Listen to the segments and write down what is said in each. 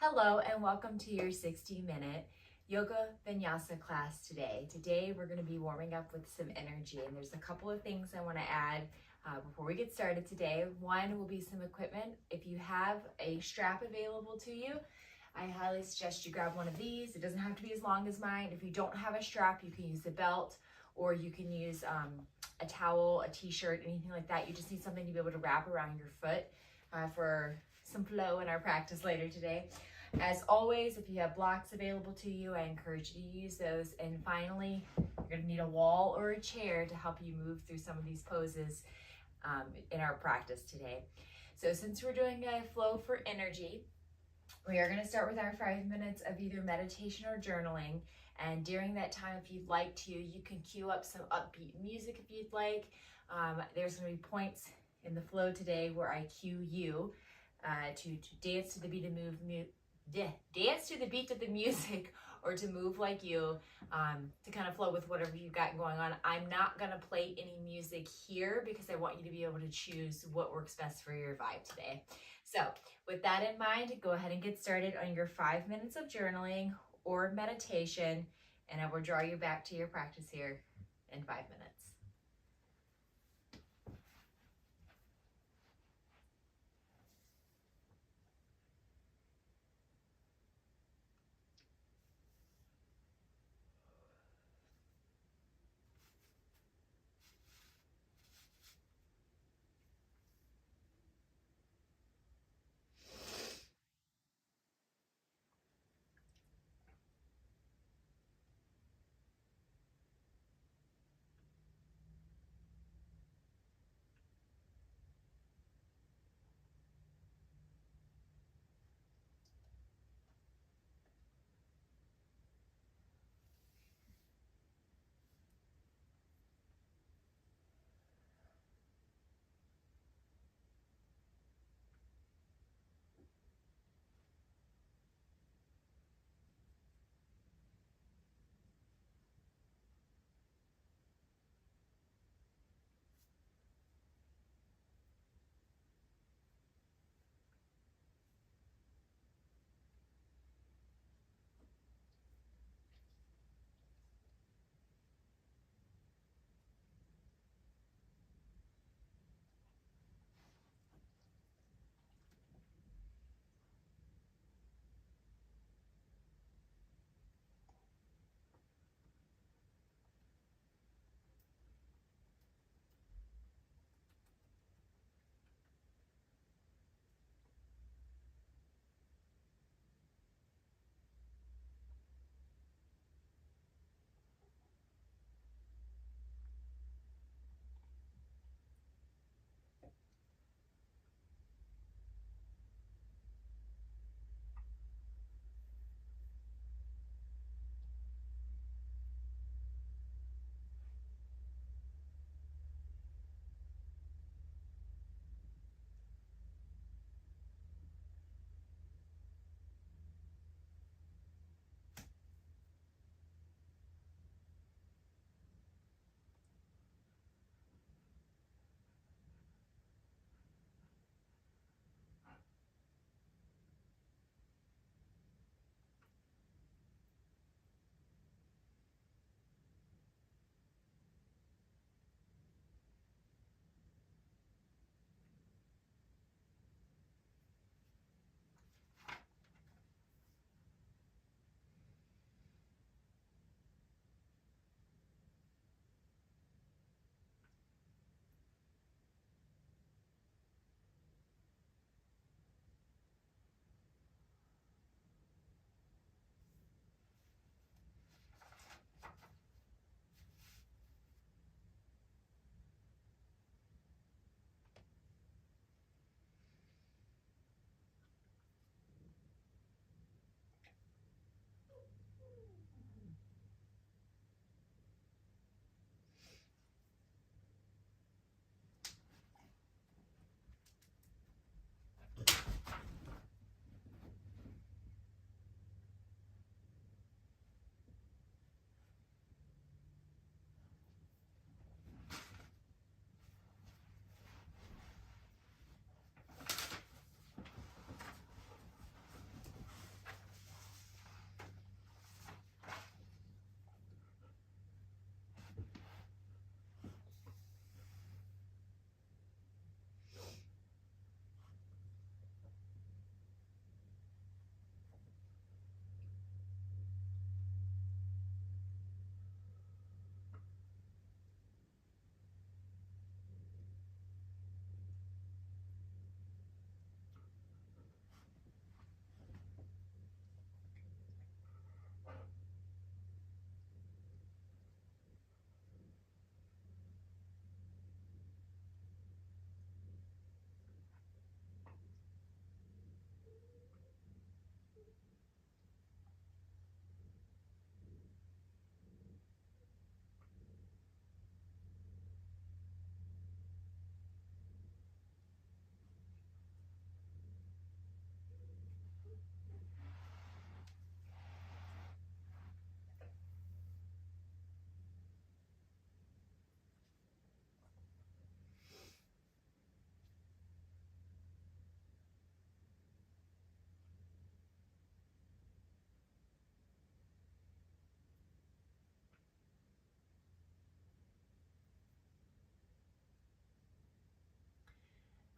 Hello and welcome to your 60-minute yoga vinyasa class today. Today we're going to be warming up with some energy, and there's a couple of things I want to add before we get started today. One will be some equipment. If you have a strap available to you, I highly suggest you grab one of these. It doesn't have to be as long as mine. If you don't have a strap, you can use a belt, or you can use a towel, a t-shirt, anything like that. You just need something to be able to wrap around your foot for some flow in our practice later today. As always, if you have blocks available to you, I encourage you to use those. And finally, you're going to need a wall or a chair to help you move through some of these poses in our practice today. So since we're doing a flow for energy, we are going to start with our 5 minutes of either meditation or journaling. And during that time, if you'd like to, you can cue up some upbeat music if you'd like. There's going to be points in the flow today where I cue you to dance to the beat of dance to the beat of the music, or to move like you, to kind of flow with whatever you've got going on. I'm not going to play any music here because I want you to be able to choose what works best for your vibe today. So with that in mind, go ahead and get started on your 5 minutes of journaling or meditation, and I will draw you back to your practice here in 5 minutes.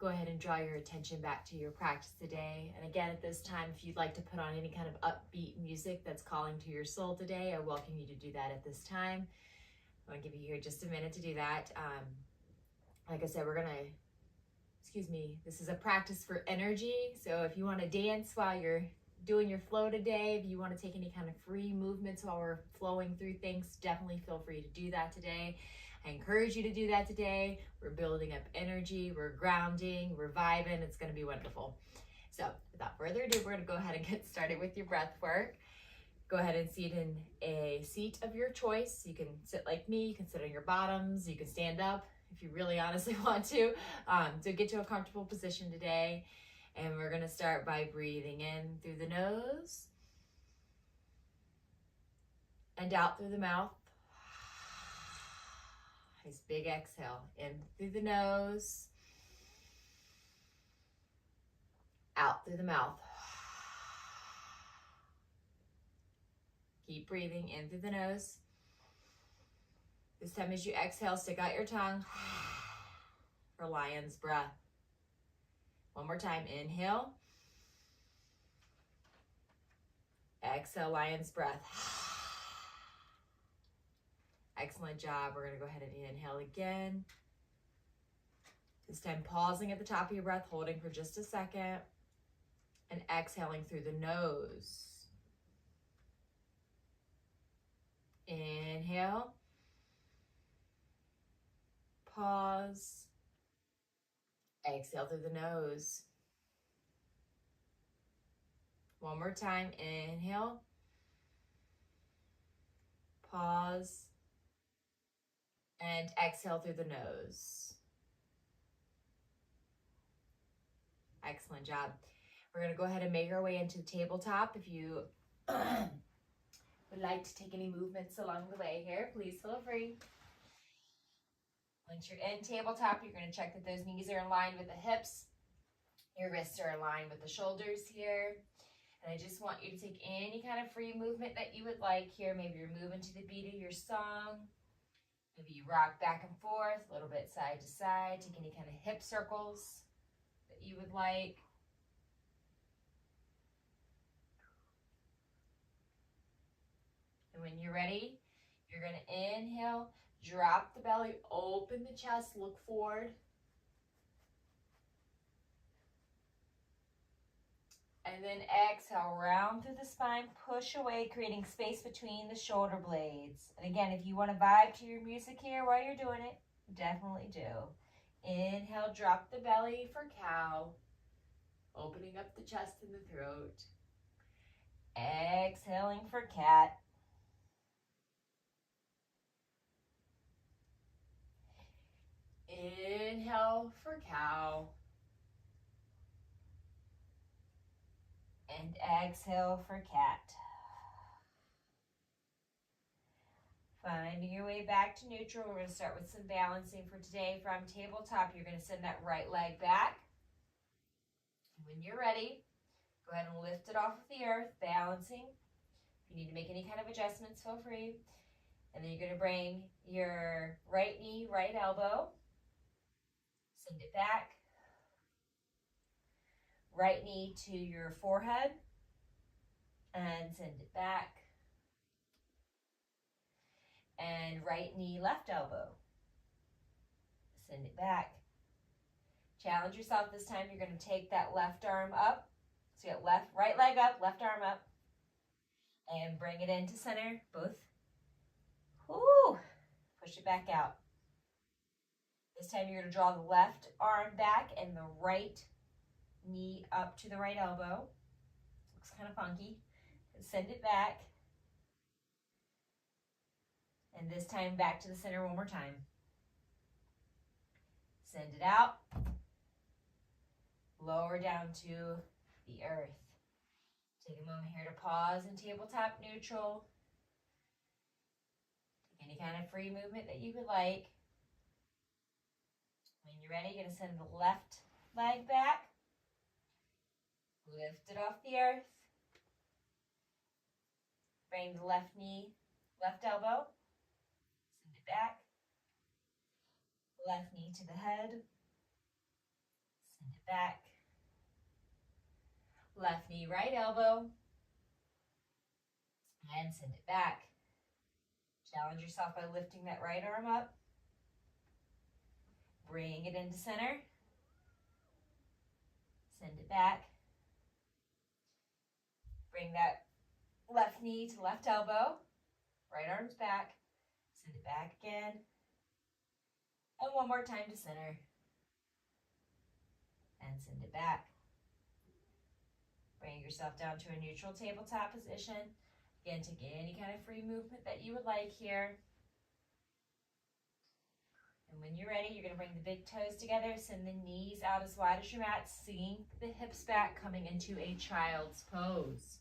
go ahead and draw your attention back to your practice today. And again, at this time, if you'd like to put on any kind of upbeat music that's calling to your soul today, I welcome you to do that at this time. I want to give you here just a minute to do that. Like I said, this is a practice for energy. So if you want to dance while you're doing your flow today, if you want to take any kind of free movements while we're flowing through things, definitely feel free to do that today. I encourage you to do that today. We're building up energy, we're grounding, we're vibing. It's going to be wonderful. So without further ado, we're going to go ahead and get started with your breath work. Go ahead and seat in a seat of your choice. You can sit like me, you can sit on your bottoms, you can stand up if you really honestly want to. So get to a comfortable position today. And we're going to start by breathing in through the nose and out through the mouth. Nice big exhale. In through the nose, out through the mouth. Keep breathing in through the nose. This time as you exhale, stick out your tongue for lion's breath. One more time, inhale. Exhale, lion's breath. Excellent job. We're going to go ahead and inhale again. This time pausing at the top of your breath, holding for just a second, and exhaling through the nose. Inhale. Pause. Exhale through the nose. One more time. Inhale. Pause. And exhale through the nose. Excellent job. We're going to go ahead and make our way into the tabletop. If you would like to take any movements along the way here, please feel free. Once you're in tabletop, you're going to check that those knees are in line with the hips. Your wrists are in line with the shoulders here. And I just want you to take any kind of free movement that you would like here. Maybe you're moving to the beat of your song. Maybe you rock back and forth, a little bit side to side. Take any kind of hip circles that you would like. And when you're ready, you're going to inhale, drop the belly, open the chest, look forward. And then exhale, round through the spine, push away, creating space between the shoulder blades. And again, if you want to vibe to your music here while you're doing it, definitely do. Inhale, drop the belly for cow, opening up the chest and the throat. Exhaling for cat. Inhale for cow. And exhale for cat. Finding your way back to neutral. We're going to start with some balancing for today. From tabletop, you're going to send that right leg back. When you're ready, go ahead and lift it off of the earth, balancing. If you need to make any kind of adjustments, feel free. And then you're going to bring your right knee, right elbow. Send it back. Right knee to your forehead and send it back. And right knee, left elbow. Send it back. Challenge yourself this time. You're going to take that left arm up. So you got right leg up, left arm up. And bring it into center, both. Woo! Push it back out. This time you're going to draw the left arm back and the right knee up to the right elbow. Looks kind of funky. Send it back. And this time back to the center one more time. Send it out. Lower down to the earth. Take a moment here to pause in tabletop neutral. Take any kind of free movement that you would like. When you're ready, you're going to send the left leg back. Lift it off the earth. Bring the left knee, left elbow. Send it back. Left knee to the head. it back. Left knee, right elbow. And send it back. Challenge yourself by lifting that right arm up. Bring it into center. Send it back. Bring that left knee to left elbow. Right arm's back. Send it back again. And one more time to center. And send it back. Bring yourself down to a neutral tabletop position. Again, take any kind of free movement that you would like here. And when you're ready, you're going to bring the big toes together. Send the knees out as wide as your mat. Sink the hips back, coming into a child's pose.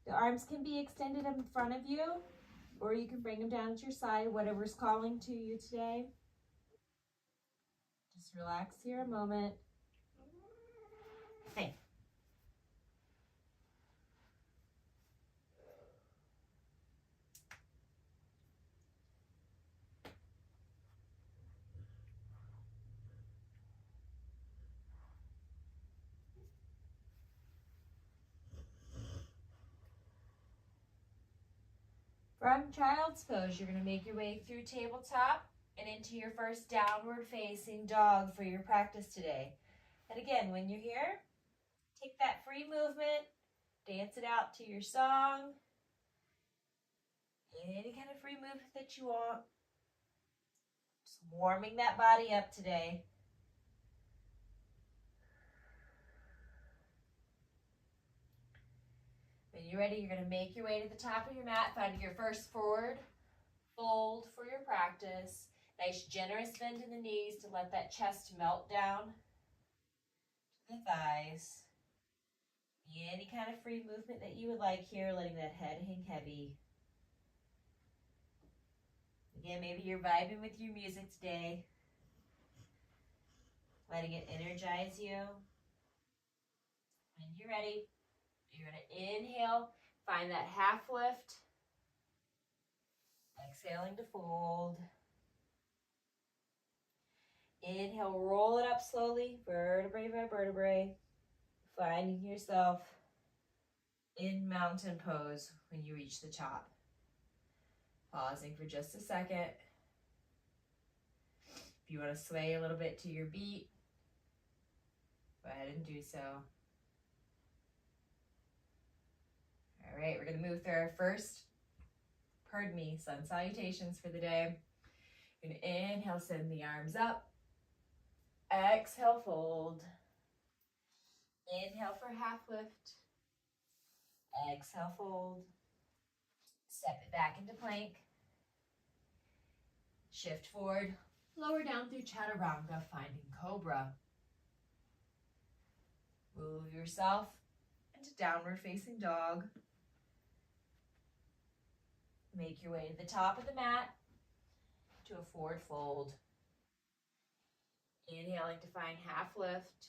The arms can be extended in front of you, or you can bring them down at your side, whatever's calling to you today. Just relax here a moment. Okay. From child's pose, you're going to make your way through tabletop and into your first downward facing dog for your practice today. And again, when you're here, take that free movement, dance it out to your song, any kind of free movement that you want. Just warming that body up today. When you're ready, you're going to make your way to the top of your mat, finding your first forward fold for your practice. Nice generous bend in the knees to let that chest melt down to the thighs. Any kind of free movement that you would like here, letting that head hang heavy. Again, maybe you're vibing with your music today, letting it energize you. When you're ready, you're going to inhale, find that half lift. Exhaling to fold. Inhale, roll it up slowly, vertebrae by vertebrae. Finding yourself in mountain pose when you reach the top. Pausing for just a second. If you want to sway a little bit to your beat, go ahead and do so. All right, we're going to move through our first, sun salutations for the day. You're going to inhale, send the arms up. Exhale, fold. Inhale for half lift. Exhale, fold. Step it back into plank. Shift forward. Lower down through chaturanga, finding cobra. Move yourself into downward facing dog. Make your way to the top of the mat to a forward fold. Inhaling to find half lift.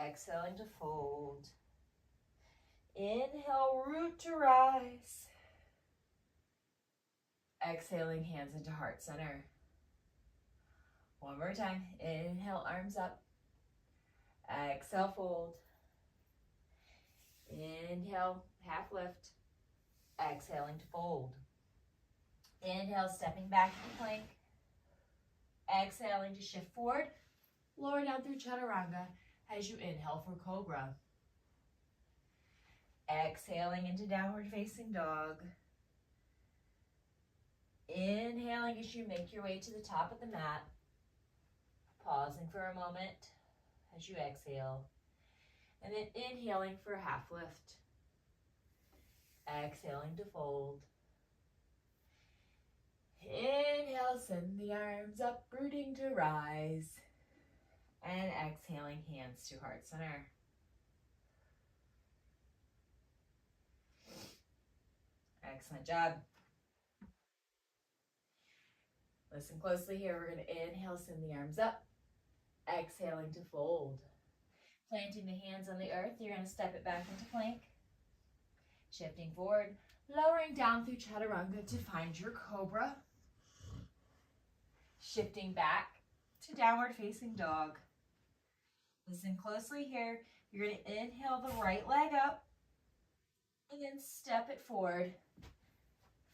Exhaling to fold. Inhale, root to rise. Exhaling, hands into heart center. One more time. Inhale, arms up. Exhale, fold. Inhale, half lift. Exhaling to fold. Inhale, stepping back into plank. Exhaling to shift forward. Lower down through chaturanga as you inhale for cobra. Exhaling into downward facing dog. Inhaling as you make your way to the top of the mat. Pausing for a moment as you exhale. And then inhaling for half lift. Exhaling to fold. Inhale, send the arms up, rooting to rise. And exhaling, hands to heart center. Excellent job. Listen closely here. We're going to inhale, send the arms up. Exhaling to fold. Planting the hands on the earth, you're going to step it back into plank. Shifting forward, lowering down through chaturanga to find your cobra. Shifting back to downward facing dog. Listen closely here. You're going to inhale the right leg up and then step it forward,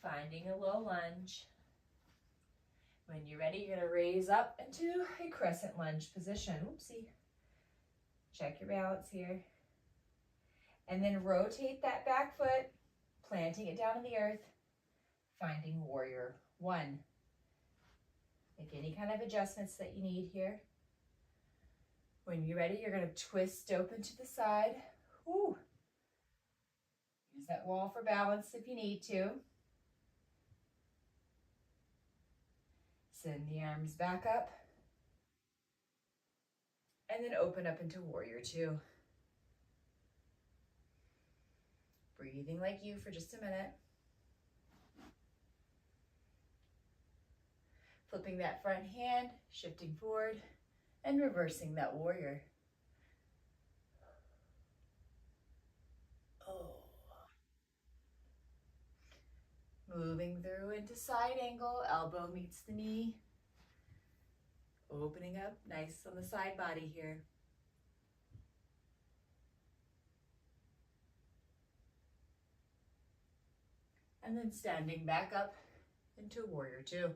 finding a low lunge. When you're ready, you're going to raise up into a crescent lunge position. Oopsie. Check your balance here. And then rotate that back foot, planting it down in the earth, finding warrior one. Make any kind of adjustments that you need here. When you're ready, you're going to twist open to the side. Woo. Use that wall for balance if you need to. Send the arms back up. And then open up into warrior two. Breathing like you for just a minute. Flipping that front hand, shifting forward, and reversing that warrior. Oh. Moving through into side angle, elbow meets the knee. Opening up, nice on the side body here. And then standing back up into warrior two.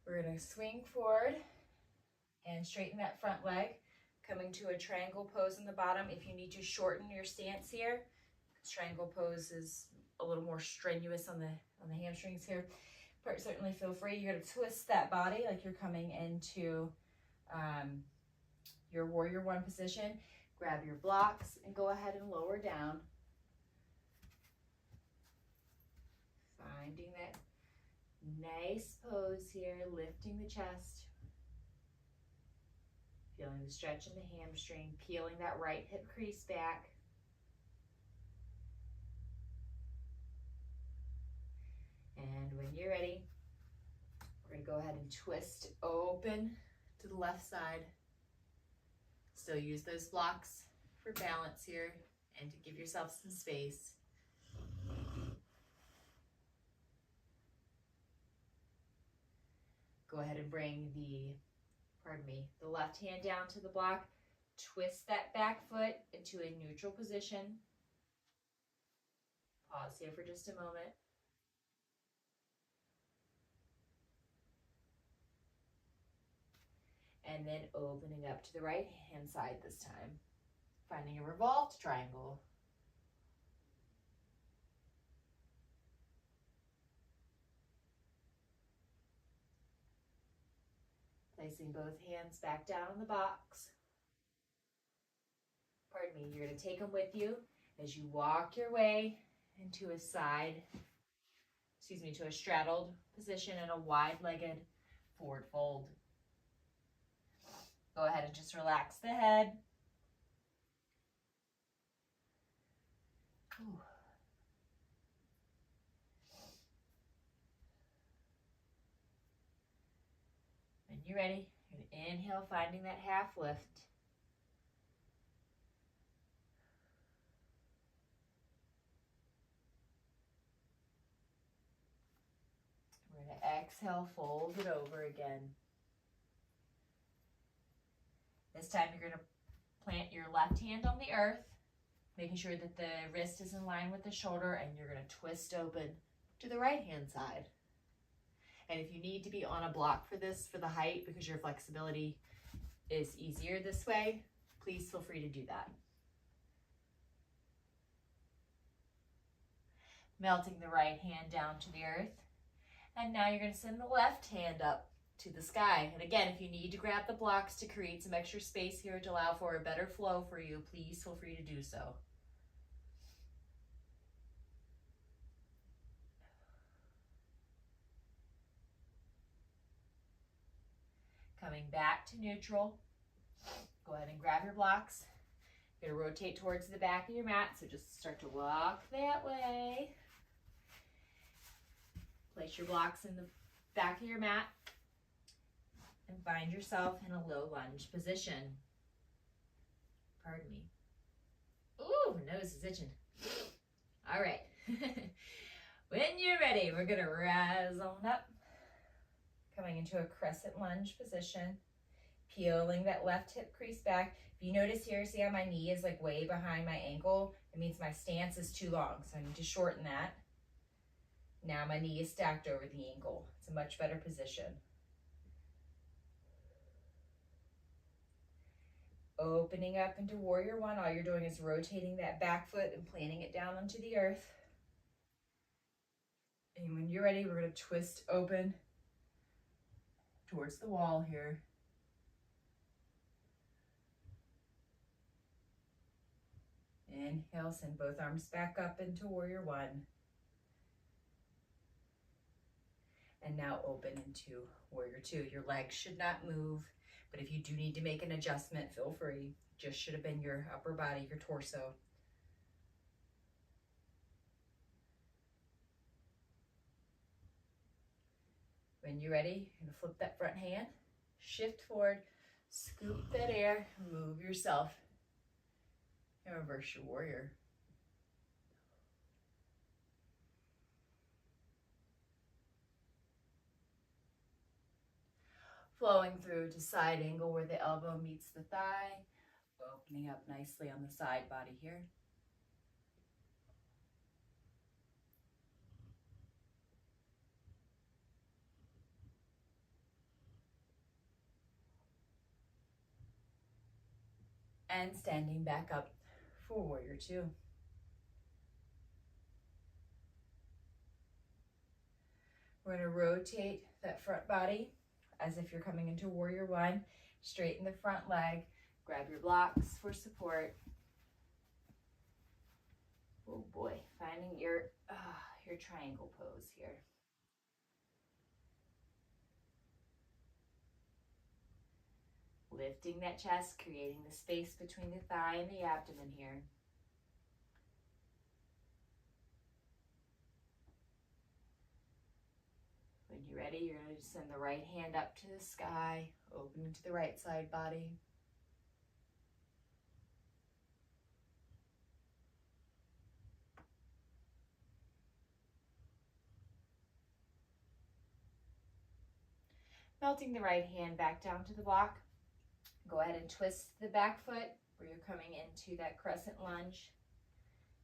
We're going to swing forward and straighten that front leg, coming to a triangle pose in the bottom. If you need to shorten your stance here, triangle pose is a little more strenuous on the hamstrings here, but certainly feel free. You're going to twist that body like you're coming into your warrior one position. Grab your blocks and go ahead and lower down. Finding that nice pose here, lifting the chest. Feeling the stretch in the hamstring, peeling that right hip crease back. And when you're ready, we're going to go ahead and twist open to the left side. Still use those blocks for balance here and to give yourself some space. Go ahead and bring the left hand down to the block. Twist that back foot into a neutral position. Pause here for just a moment. And then opening up to the right hand side this time. Finding a revolved triangle. Placing both hands back down on the box. Pardon me, you're going to take them with you as you walk your way into a to a straddled position and a wide-legged forward fold. Go ahead and just relax the head. Ooh. When you're ready, you're going to inhale, finding that half lift. We're going to exhale, fold it over again. This time you're going to plant your left hand on the earth, making sure that the wrist is in line with the shoulder, and you're going to twist open to the right hand side. And if you need to be on a block for this, for the height, because your flexibility is easier this way, please feel free to do that. Melting the right hand down to the earth. And now you're going to send the left hand up to the sky. And again, if you need to grab the blocks to create some extra space here to allow for a better flow for you, please feel free to do so. Coming back to neutral. Go ahead and grab your blocks. You're going to rotate towards the back of your mat, so just start to walk that way. Place your blocks in the back of your mat and find yourself in a low lunge position. Pardon me. Ooh, nose is itching. All right. When you're ready, we're gonna rise on up. Coming into a crescent lunge position. Peeling that left hip crease back. If you notice here, see how my knee is like way behind my ankle? It means my stance is too long, so I need to shorten that. Now my knee is stacked over the ankle. It's a much better position. Opening up into warrior one. All you're doing is rotating that back foot and planting it down onto the earth. And when you're ready, we're going to twist open towards the wall here. Inhale, send both arms back up into warrior one. And now open into warrior two. Your legs should not move, but if you do need to make an adjustment, feel free. Just should have been your upper body, your torso. When you're ready, you're gonna flip that front hand, shift forward, scoop that air, move yourself, and reverse your warrior. Flowing through to side angle where the elbow meets the thigh, opening up nicely on the side body here. And standing back up for warrior two. We're going to rotate that front body as if you're coming into warrior one. Straighten the front leg. Grab your blocks for support. Oh boy, finding your triangle pose here. Lifting that chest, creating the space between the thigh and the abdomen here. When you're ready, you're going to send the right hand up to the sky, open into the right side body. Melting the right hand back down to the block. Go ahead and twist the back foot where you're coming into that crescent lunge.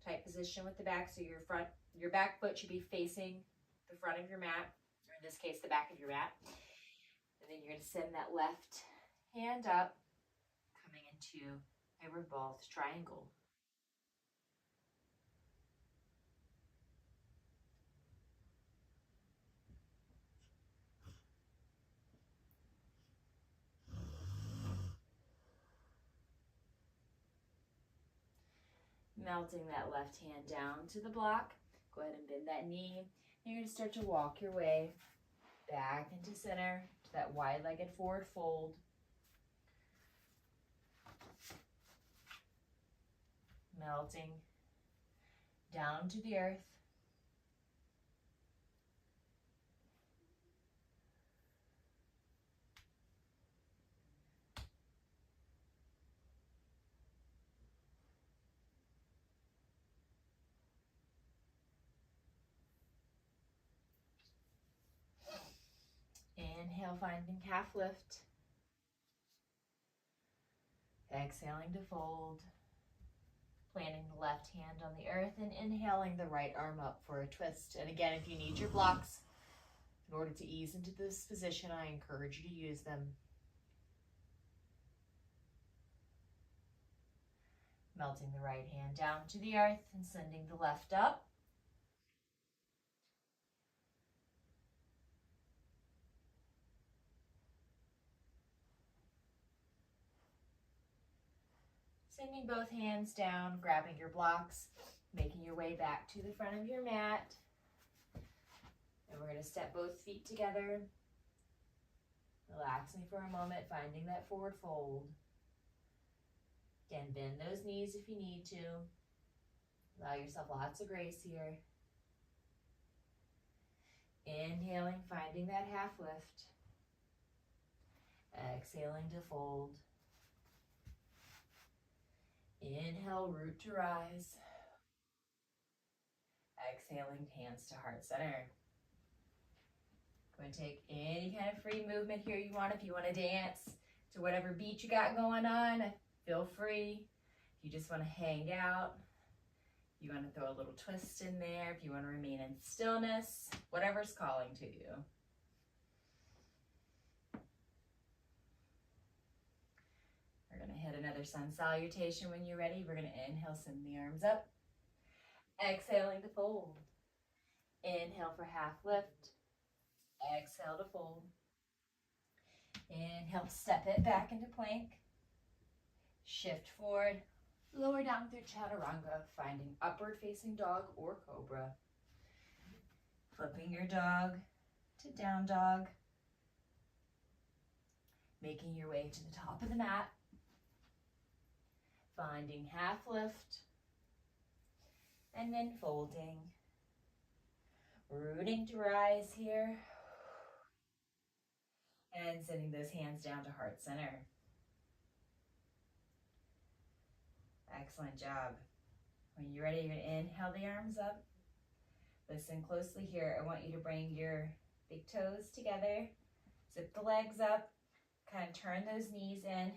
Tight position with the back, so your back foot should be facing the front of your mat, or in this case, the back of your mat. And then you're going to send that left hand up, coming into a revolved triangle. Melting that left hand down to the block. Go ahead and bend that knee. You're going to start to walk your way back into center to that wide-legged forward fold. Melting down to the earth. Inhale, finding calf lift. Exhaling to fold. Planting the left hand on the earth and inhaling the right arm up for a twist. And again, if you need your blocks in order to ease into this position, I encourage you to use them. Melting the right hand down to the earth and sending the left up. Sending both hands down, grabbing your blocks, making your way back to the front of your mat. And we're going to step both feet together. Relaxing for a moment, finding that forward fold. Again, bend those knees if you need to. Allow yourself lots of grace here. Inhaling, finding that half lift. Exhaling to fold. Inhale, root to rise. Exhaling, hands to heart center. Go and take any kind of free movement here you want. If you want to dance to whatever beat you got going on, feel free. If you just want to hang out, you want to throw a little twist in there, if you want to remain in stillness, whatever's calling to you. We're going to hit another sun salutation when you're ready. We're going to inhale, send the arms up. Exhaling to fold. Inhale for half lift. Exhale to fold. Inhale, step it back into plank. Shift forward. Lower down through chaturanga, finding upward facing dog or cobra. Flipping your dog to down dog. Making your way to the top of the mat. Finding half lift. And then folding. Rooting to rise here. And sending those hands down to heart center. Excellent job. When you're ready, you're going to inhale the arms up. Listen closely here. I want you to bring your big toes together. Zip the legs up. Kind of turn those knees in. I'm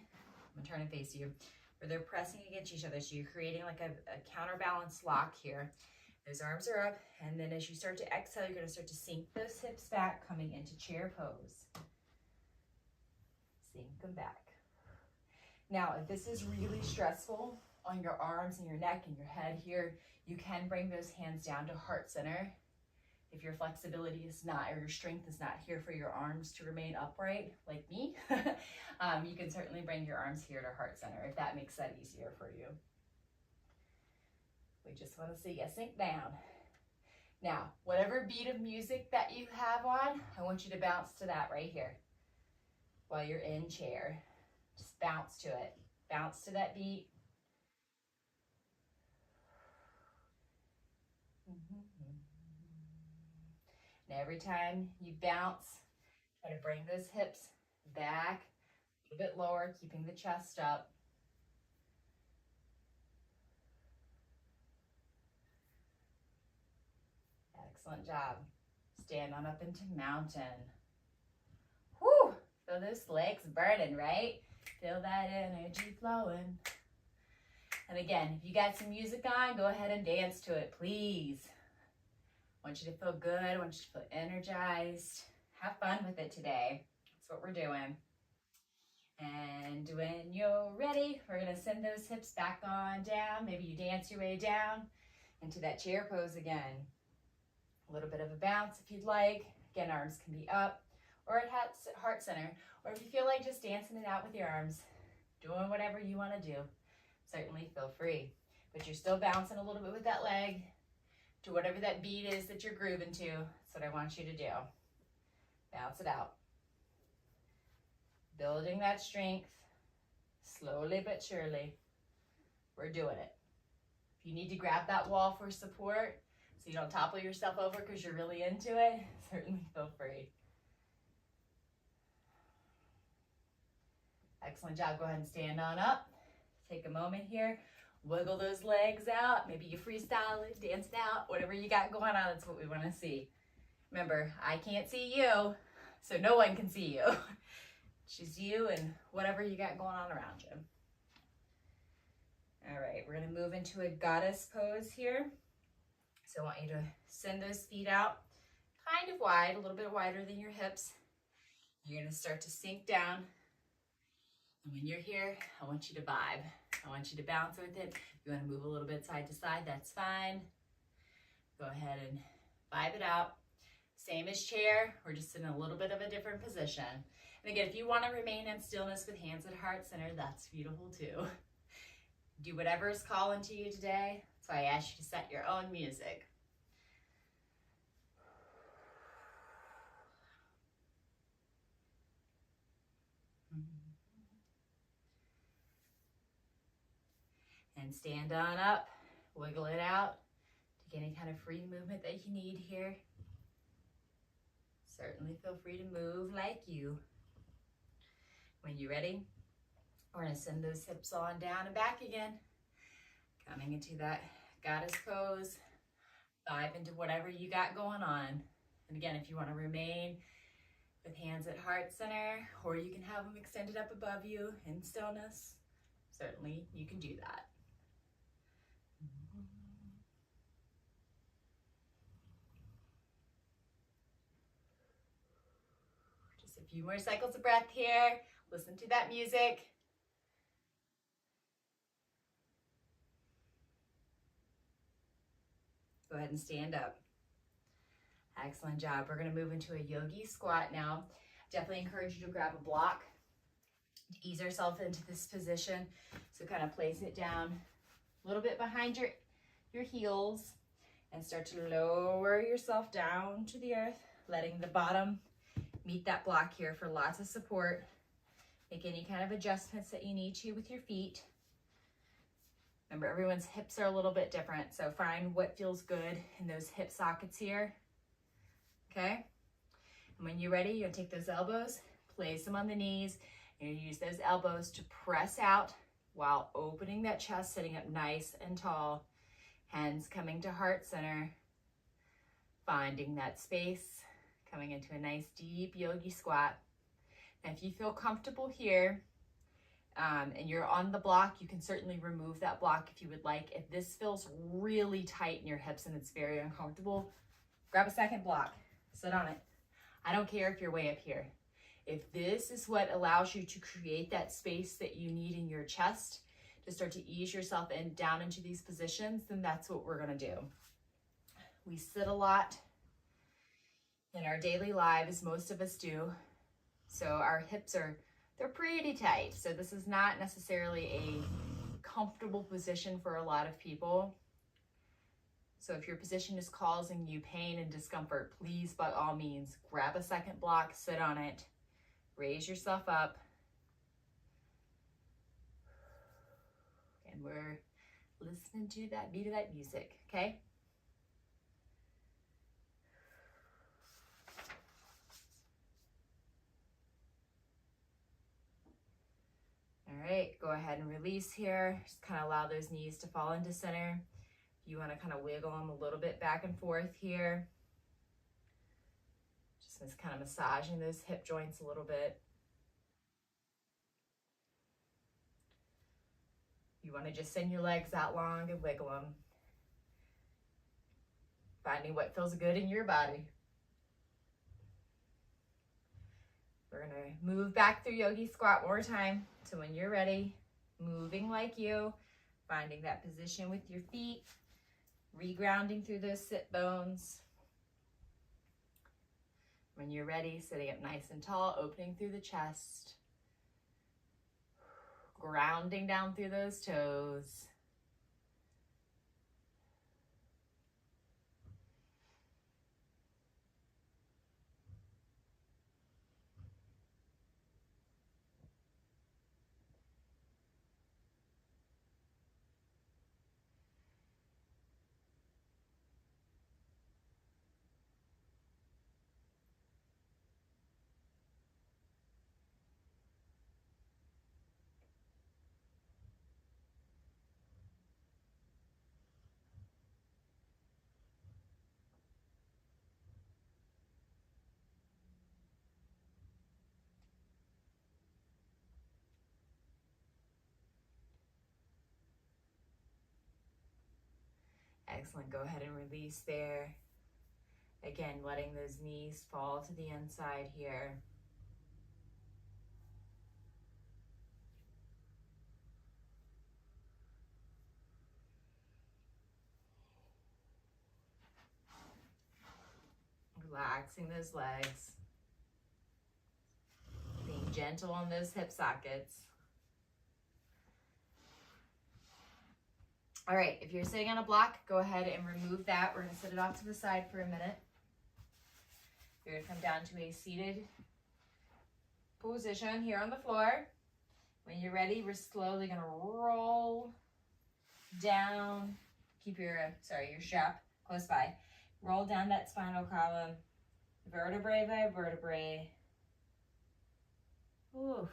going to turn and face you. Where they're pressing against each other. So you're creating like a counterbalance lock here. Those arms are up. And then as you start to exhale, you're going to start to sink those hips back, coming into chair pose. Sink them back. Now, if this is really stressful on your arms and your neck and your head here, you can bring those hands down to heart center. If your flexibility is not, or your strength is not here for your arms to remain upright, like me, you can certainly bring your arms here to heart center if that makes that easier for you. We just want to see you sink down. Now, whatever beat of music that you have on, I want you to bounce to that right here while you're in chair. Just bounce to it. Bounce to that beat. And every time you bounce, try to bring those hips back a little bit lower, keeping the chest up. Excellent job. Stand on up into mountain. Whew! Feel those legs burning, right? Feel that energy flowing. And again, if you got some music on, go ahead and dance to it, please. I want you to feel good. I want you to feel energized. Have fun with it today. That's what we're doing. And when you're ready, we're going to send those hips back on down. Maybe you dance your way down into that chair pose again. A little bit of a bounce if you'd like. Again, arms can be up or at heart center. Or if you feel like just dancing it out with your arms, doing whatever you want to do, certainly feel free. But you're still bouncing a little bit with that leg to whatever that beat is that you're grooving to. That's what I want you to do. Bounce it out. Building that strength, slowly but surely. We're doing it. If you need to grab that wall for support so you don't topple yourself over because you're really into it, certainly feel free. Excellent job. Go ahead and stand on up. Take a moment here. Wiggle those legs out. Maybe you freestyle it, dance it out, whatever you got going on. That's what we want to see. Remember, I can't see you, so no one can see you. It's just you and whatever you got going on around you. All right, we're going to move into a goddess pose here. So I want you to send those feet out kind of wide, a little bit wider than your hips. You're going to start to sink down. And when you're here, I want you to vibe. I want you to bounce with it. If you want to move a little bit side to side, that's fine. Go ahead and vibe it out. Same as chair, we're just in a little bit of a different position. And again, if you want to remain in stillness with hands at heart center, that's beautiful too. Do whatever is calling to you today. So I ask you to set your own music. And stand on up, wiggle it out. Take any kind of free movement that you need here. Certainly feel free to move like you. When you're ready, we're going to send those hips on down and back again. Coming into that goddess pose. Dive into whatever you got going on. And again, if you want to remain with hands at heart center, or you can have them extended up above you in stillness, certainly you can do that. Just a few more cycles of breath here. Listen to that music. Go ahead and stand up. Excellent job. We're going to move into a yogi squat now. Definitely encourage you to grab a block to ease ourselves into this position. So kind of place it down a little bit behind your heels and start to lower yourself down to the earth, letting the bottom meet that block here for lots of support. Make any kind of adjustments that you need to with your feet. Remember, everyone's hips are a little bit different, so find what feels good in those hip sockets here. Okay? And when you're ready, you're gonna take those elbows, place them on the knees, and you use those elbows to press out while opening that chest, sitting up nice and tall. Hands coming to heart center, finding that space, coming into a nice deep yogi squat. Now, if you feel comfortable here, and you're on the block, you can certainly remove that block if you would like. If this feels really tight in your hips and it's very uncomfortable, grab a second block, sit on it. I don't care if you're way up here. If this is what allows you to create that space that you need in your chest to start to ease yourself down into these positions, then that's what we're gonna do. We sit a lot in our daily lives, most of us do. So our hips they're pretty tight. So this is not necessarily a comfortable position for a lot of people. So if your position is causing you pain and discomfort, please, by all means, grab a second block, sit on it, raise yourself up. And we're listening to that beat of that music, okay? All right, go ahead and release here. Just kind of allow those knees to fall into center. You want to kind of wiggle them a little bit back and forth here. Just kind of massaging those hip joints a little bit. You want to just send your legs out long and wiggle them. Finding what feels good in your body. We're going to move back through yogi squat one more time. So when you're ready, moving like you, finding that position with your feet, regrounding through those sit bones. When you're ready, sitting up nice and tall, opening through the chest, grounding down through those toes. Excellent, go ahead and release there. Again, letting those knees fall to the inside here. Relaxing those legs. Being gentle on those hip sockets. All right, if you're sitting on a block, go ahead and remove that. We're gonna set it off to the side for a minute. You're gonna come down to a seated position here on the floor. When you're ready, we're slowly gonna roll down. Keep your strap close by. Roll down that spinal column, vertebrae by vertebrae. Oof.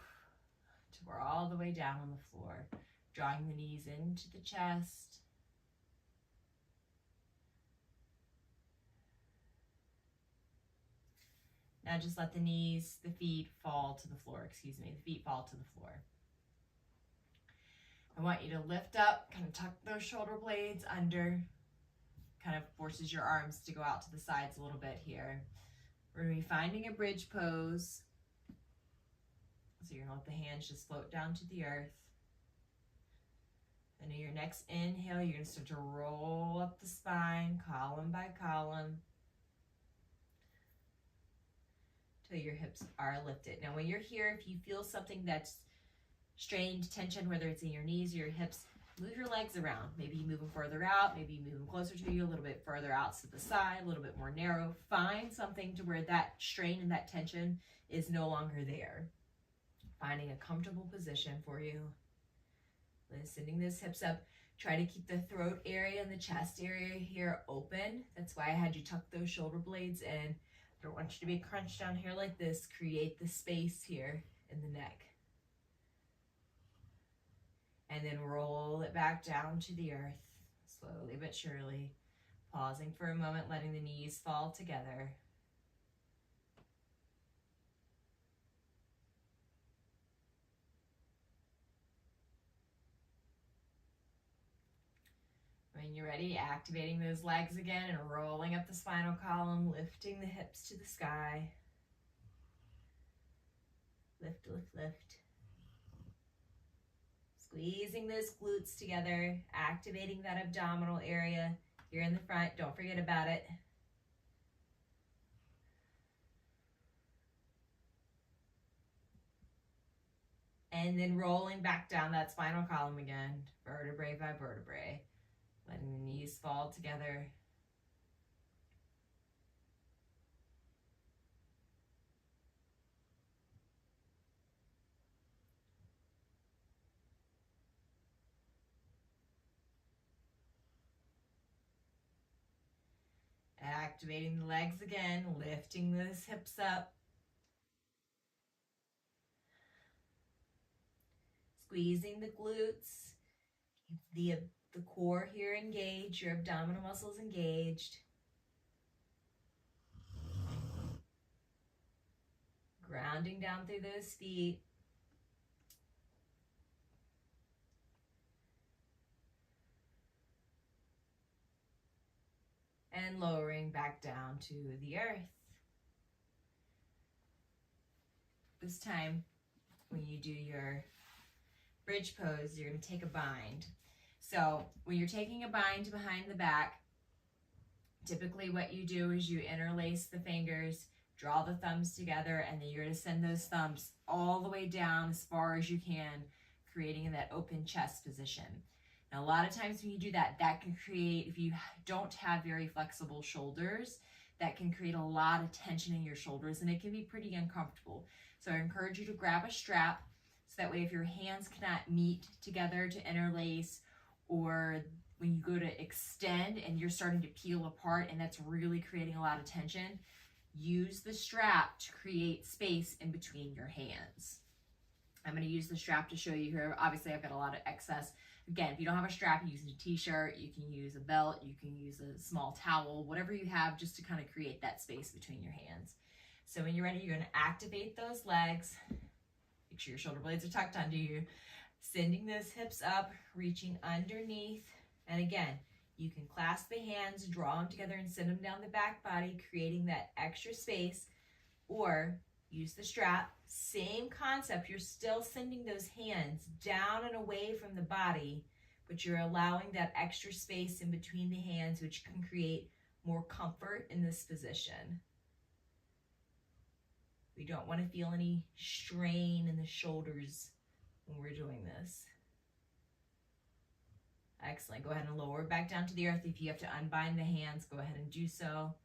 Till we're all the way down on the floor. Drawing the knees into the chest. Now just let the feet fall to the floor, the feet fall to the floor. I want you to lift up, kind of tuck those shoulder blades under, kind of forces your arms to go out to the sides a little bit here. We're going to be finding a bridge pose. So you're going to let the hands just float down to the earth. And in your next inhale, you're going to start to roll up the spine, column by column, till your hips are lifted. Now when you're here, if you feel something that's strained, tension, whether it's in your knees or your hips, move your legs around. Maybe you move them further out, maybe you move them closer to you, a little bit further out to the side, a little bit more narrow. Find something to where that strain and that tension is no longer there. Finding a comfortable position for you. Then sending those hips up. Try to keep the throat area and the chest area here open. That's why I had you tuck those shoulder blades in. I don't want you to be crunched down here like this. Create the space here in the neck. And then roll it back down to the earth, slowly but surely. Pausing for a moment, letting the knees fall together. When you're ready, activating those legs again and rolling up the spinal column, lifting the hips to the sky. Lift, lift, lift. Squeezing those glutes together, activating that abdominal area here in the front. Don't forget about it. And then rolling back down that spinal column again, vertebrae by vertebrae. Letting the knees fall together. Activating the legs again, lifting those hips up. Squeezing the glutes. Keep the core here engaged, your abdominal muscles engaged. Grounding down through those feet. And lowering back down to the earth. This time, when you do your bridge pose, you're going to take a bind. So when you're taking a bind behind the back, typically what you do is you interlace the fingers, draw the thumbs together, and then you're going to send those thumbs all the way down as far as you can, creating that open chest position. Now, a lot of times when you do that, that can create, if you don't have very flexible shoulders, that can create a lot of tension in your shoulders, and it can be pretty uncomfortable. So I encourage you to grab a strap, so that way if your hands cannot meet together to interlace, or when you go to extend and you're starting to peel apart and that's really creating a lot of tension, use the strap to create space in between your hands. I'm going to use the strap to show you here. Obviously, I've got a lot of excess. Again, if you don't have a strap, you use a t-shirt, you can use a belt, you can use a small towel, whatever you have, just to kind of create that space between your hands. So when you're ready, you're going to activate those legs. Make sure your shoulder blades are tucked under you. Sending those hips up, reaching underneath. And again, you can clasp the hands, draw them together, and send them down the back body, creating that extra space. Or use the strap. Same concept. You're still sending those hands down and away from the body, but you're allowing that extra space in between the hands, which can create more comfort in this position. We don't want to feel any strain in the shoulders when we're doing this. Excellent. Go ahead and lower back down to the earth. If you have to unbind the hands, go ahead and do so.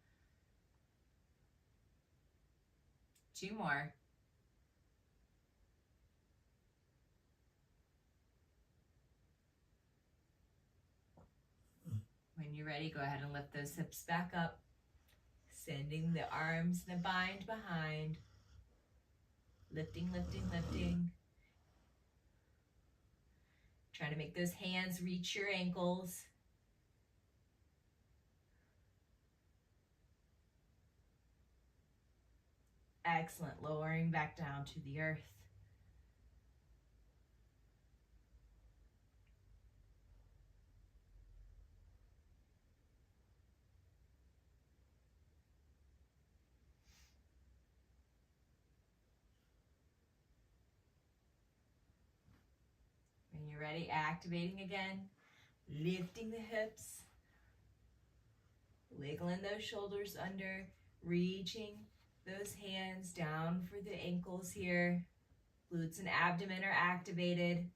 2 more. When you're ready, go ahead and lift those hips back up, sending the arms and the bind behind. Lifting, lifting, lifting. Try to make those hands reach your ankles. Excellent. Lowering back down to the earth. When you're ready, activating again, lifting the hips, wiggling those shoulders under, reaching those hands down for the ankles here. Glutes and abdomen are activated.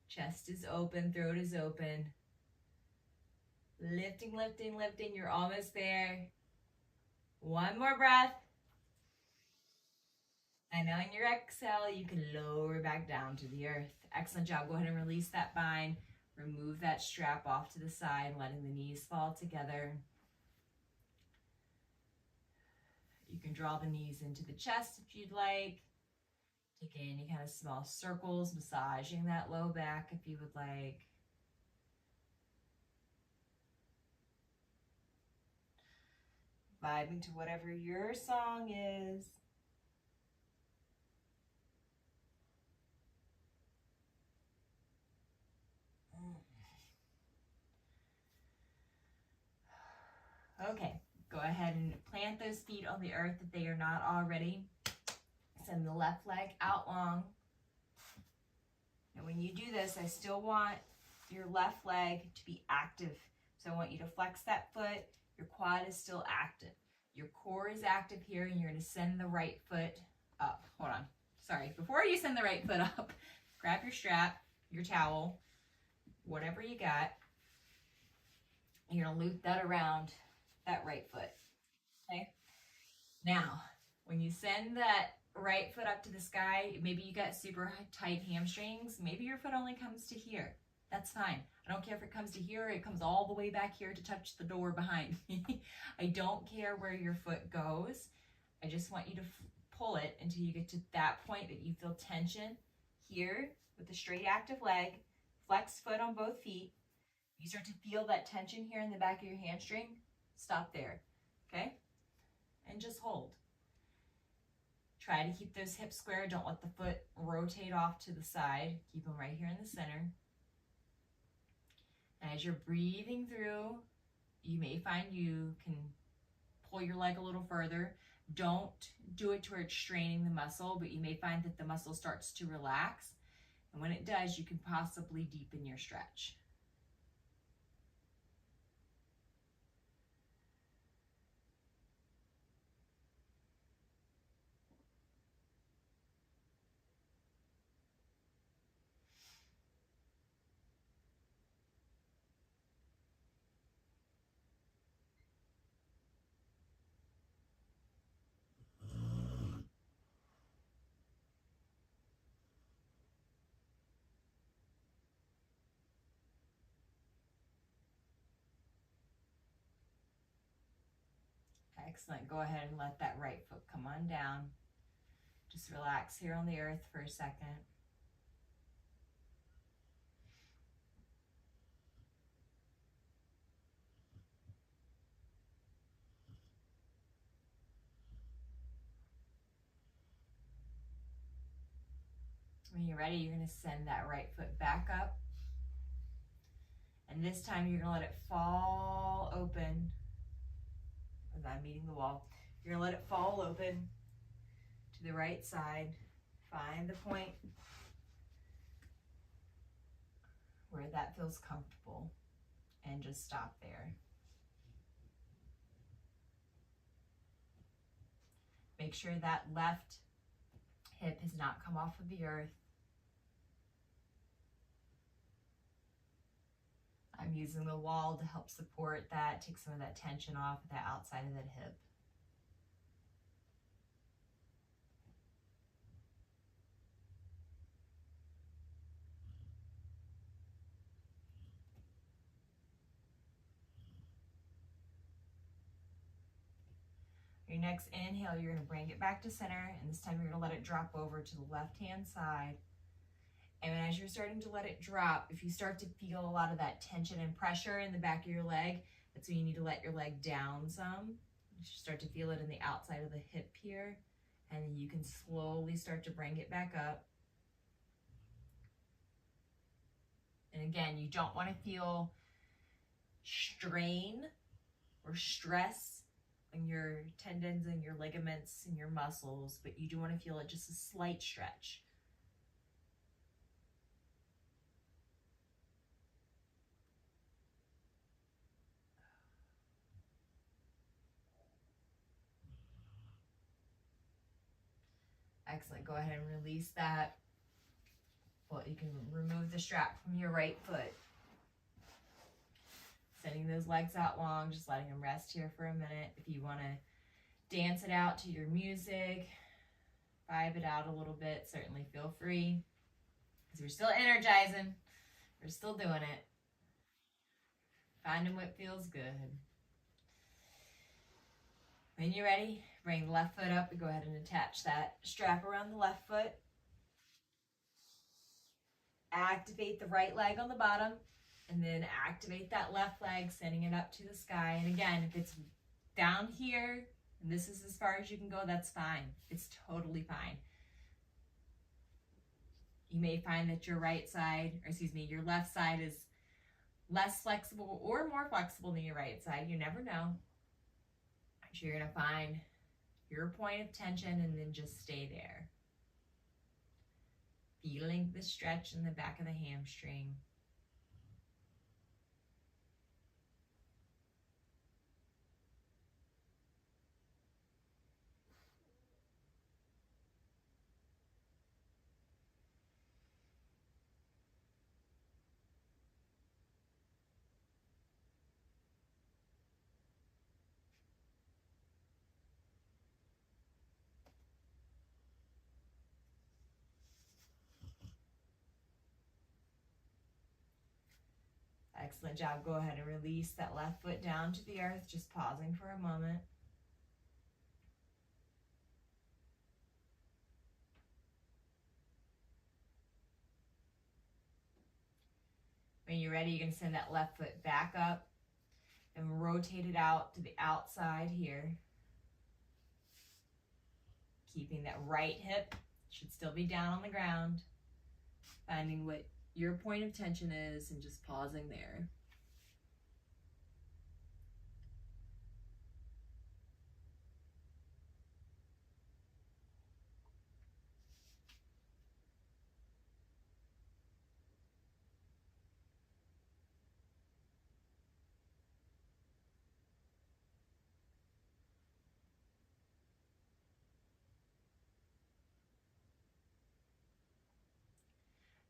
Chest is open, throat is open. Lifting, lifting, lifting. You're almost there. One more breath. And on your exhale, you can lower back down to the earth. Excellent job. Go ahead and release that bind. Remove that strap off to the side, letting the knees fall together. You can draw the knees into the chest if you'd like. Take any kind of small circles, massaging that low back if you would like. Vibing to whatever your song is. Okay, go ahead and plant those feet on the earth if they are not already. Send the left leg out long. And when you do this, I still want your left leg to be active. So I want you to flex that foot. Your quad is still active. Your core is active here, and you're going to send the right foot up. Hold on. Sorry. Before you send the right foot up, grab your strap, your towel, whatever you got. You're going to loop that around that right foot. Okay? Now, when you send that right foot up to the sky, maybe you got super tight hamstrings. Maybe your foot only comes to here. That's fine. I don't care if it comes to here or it comes all the way back here to touch the door behind me. I don't care where your foot goes. I just want you to pull it until you get to that point that you feel tension here with the straight active leg. Flex foot on both feet. You start to feel that tension here in the back of your hamstring. Stop there, okay? And just hold. Try to keep those hips square. Don't let the foot rotate off to the side. Keep them right here in the center. And as you're breathing through, you may find you can pull your leg a little further. Don't do it to where it's straining the muscle, but you may find that the muscle starts to relax. And when it does, you can possibly deepen your stretch. Excellent. Go ahead and let that right foot come on down. Just relax here on the earth for a second. When you're ready, you're going to send that right foot back up. And this time you're going to let it fall open. As I'm meeting the wall, you're going to let it fall open to the right side. Find the point where that feels comfortable and just stop there. Make sure that left hip has not come off of the earth. I'm using the wall to help support that, take some of that tension off the outside of that hip. Your next inhale, you're going to bring it back to center, and this time you're going to let it drop over to the left-hand side. And as you're starting to let it drop, if you start to feel a lot of that tension and pressure in the back of your leg, that's when you need to let your leg down some. You should start to feel it in the outside of the hip here, and then you can slowly start to bring it back up. And again, you don't want to feel strain or stress in your tendons and your ligaments and your muscles, but you do want to feel it just a slight stretch. Excellent. Go ahead and release that. Well, you can remove the strap from your right foot. Sending those legs out long, just letting them rest here for a minute. If you want to dance it out to your music, vibe it out a little bit, certainly feel free. Because we're still energizing. We're still doing it. Finding what feels good. When you're ready, bring the left foot up and go ahead and attach that strap around the left foot. Activate the right leg on the bottom, and then activate that left leg, sending it up to the sky. And again, if it's down here, and this is as far as you can go, that's fine. It's totally fine. You may find that your your left side is less flexible or more flexible than your right side. You never know. So you're going to find your point of tension and then just stay there. Feeling the stretch in the back of the hamstring. Excellent job. Go ahead and release that left foot down to the earth, just pausing for a moment. When you're ready, you're going to send that left foot back up and rotate it out to the outside here. Keeping that right hip, should still be down on the ground. Finding what your point of tension is and just pausing there.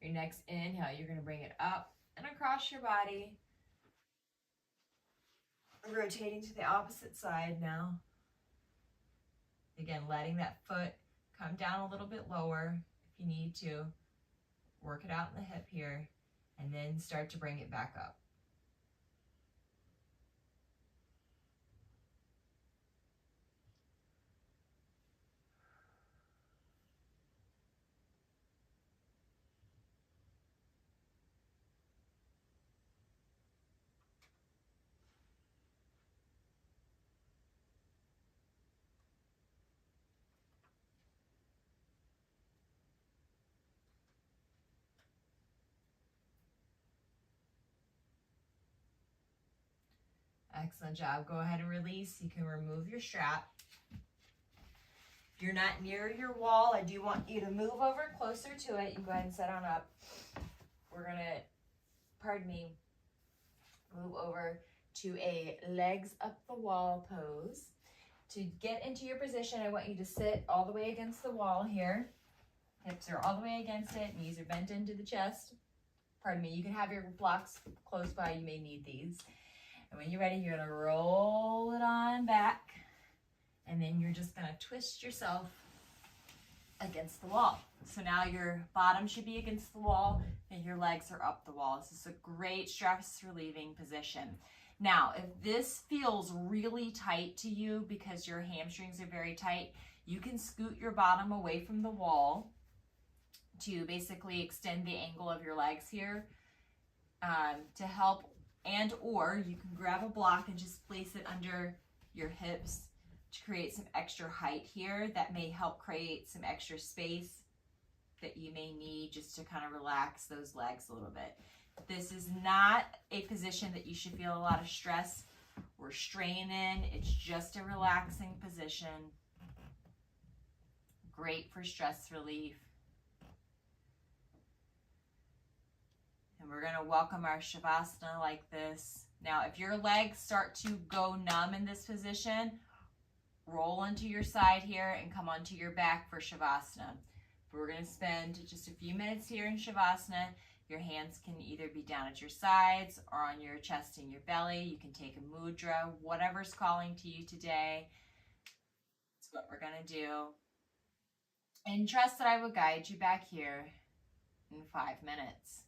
Your next inhale, you're going to bring it up and across your body. Rotating to the opposite side now. Again, letting that foot come down a little bit lower if you need to. Work it out in the hip here, and then start to bring it back up. Excellent job. Go ahead and release. You can remove your strap. If you're not near your wall, I do want you to move over closer to it. You can go ahead and sit on up. We're going to, move over to a legs up the wall pose. To get into your position, I want you to sit all the way against the wall here. Hips are all the way against it. Knees are bent into the chest. You can have your blocks close by. You may need these. And when you're ready, you're going to roll it on back. And then you're just going to twist yourself against the wall. So now your bottom should be against the wall and your legs are up the wall. This is a great stress relieving position. Now, if this feels really tight to you because your hamstrings are very tight, you can scoot your bottom away from the wall to basically extend the angle of your legs here to help. And or you can grab a block and just place it under your hips to create some extra height here that may help create some extra space that you may need just to kind of relax those legs a little bit. This is not a position that you should feel a lot of stress or strain in. It's just a relaxing position. Great for stress relief. And we're going to welcome our Shavasana like this. Now, if your legs start to go numb in this position, roll into your side here and come onto your back for Shavasana. We're going to spend just a few minutes here in Shavasana. Your hands can either be down at your sides or on your chest and your belly. You can take a mudra, whatever's calling to you today. That's what we're going to do. And trust that I will guide you back here in 5 minutes.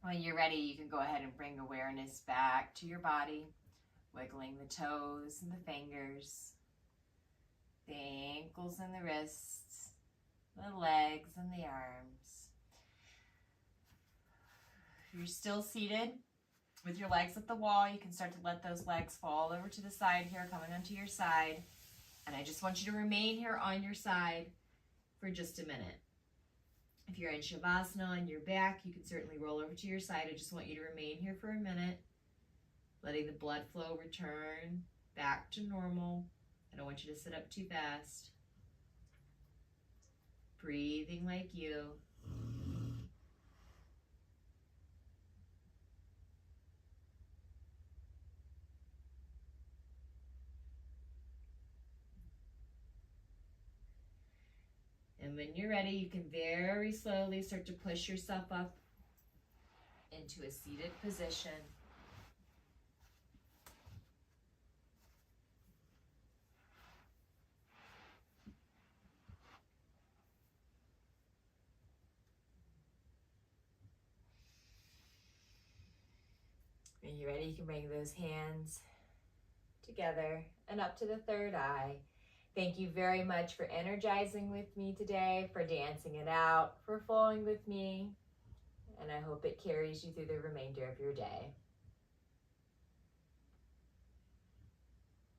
When you're ready, you can go ahead and bring awareness back to your body, wiggling the toes and the fingers, the ankles and the wrists, the legs and the arms. If you're still seated with your legs at the wall, you can start to let those legs fall over to the side here, coming onto your side. And I just want you to remain here on your side for just a minute. If you're in Shavasana on your back, you can certainly roll over to your side. I just want you to remain here for a minute, letting the blood flow return back to normal. I don't want you to sit up too fast. Breathing like you. And when you're ready, you can very slowly start to push yourself up into a seated position. When you're ready, you can bring those hands together and up to the third eye. Thank you very much for energizing with me today, for dancing it out, for flowing with me, and I hope it carries you through the remainder of your day.